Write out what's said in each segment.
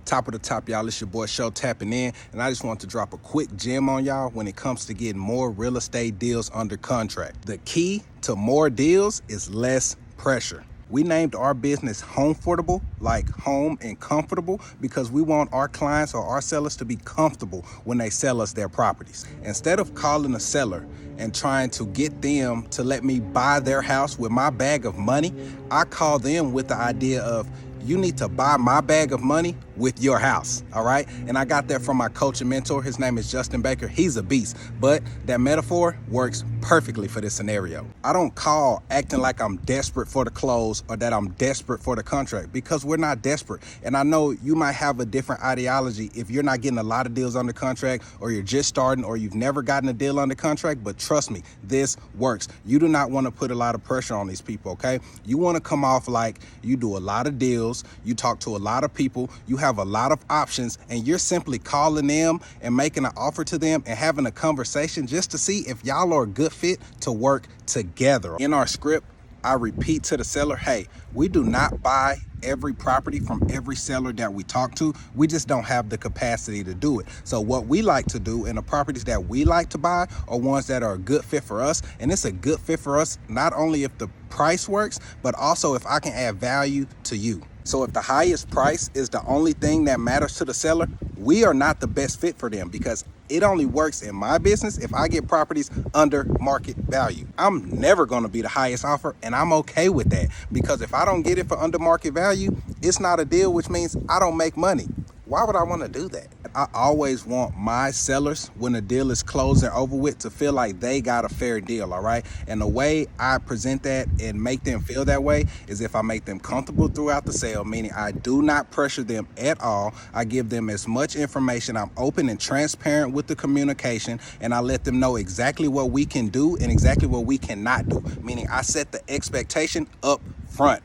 Top of the top, y'all, it's your boy Show tapping in, and I just want to drop a quick gem on y'all when it comes to getting more real estate deals under contract. The key to more deals is less pressure. We named our business Homefortable, like home and comfortable, because we want our clients or our sellers to be comfortable when they sell us their properties. Instead of calling a seller and trying to get them to let me buy their house with my bag of money, I call them with the idea of, you need to buy my bag of money with your house, all right? And I got that from my coach and mentor. His name is Justin Baker. He's a beast, but that metaphor works perfectly for this scenario. I don't call acting like I'm desperate for the close or that I'm desperate for the contract, because we're not desperate. And I know you might have a different ideology if you're not getting a lot of deals under contract, or you're just starting, or you've never gotten a deal under contract, but trust me, this works. You do not want to put a lot of pressure on these people, okay? You want to come off like you do a lot of deals, you talk to a lot of people, you have a lot of options, and you're simply calling them and making an offer to them and having a conversation just to see if y'all are a good fit to work together. In our script, I repeat to the seller, hey, we do not buy every property from every seller that we talk to. We just don't have the capacity to do it. So what we like to do, and the properties that we like to buy, are ones that are a good fit for us. And it's a good fit for us not only if the price works, but also if I can add value to you. So if the highest price is the only thing that matters to the seller, we are not the best fit for them, because it only works in my business if I get properties under market value. I'm never going to be the highest offer, and I'm okay with that, because if I don't get it for under market value, it's not a deal, which means I don't make money. Why would I want to do that? I always want my sellers, when the deal is closed and over with, to feel like they got a fair deal, all right? And the way I present that and make them feel that way is if I make them comfortable throughout the sale, meaning I do not pressure them at all. I give them as much information. I'm open and transparent with the communication, and I let them know exactly what we can do and exactly what we cannot do, meaning I set the expectation up front.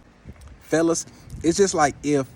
Fellas, it's just like if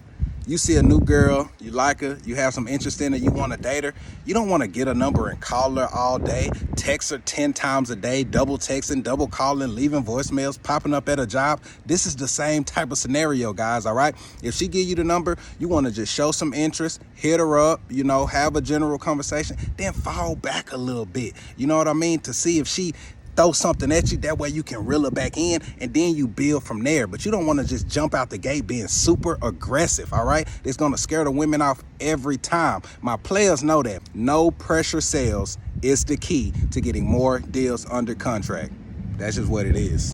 you see a new girl, you like her, you have some interest in her, you want to date her, you don't want to get a number and call her all day, text her 10 times a day, double texting, double calling, leaving voicemails, popping up at a job. This is the same type of scenario, guys, all right? If she give you the number, you want to just show some interest, hit her up, you know, have a general conversation, then fall back a little bit, you know what I mean, to see if she throw something at you. That way you can reel it back in, and then you build from there. But you don't want to just jump out the gate being super aggressive, all right? It's going to scare the women off every time. My players know that. No pressure sales is the key to getting more deals under contract. That's just what it is.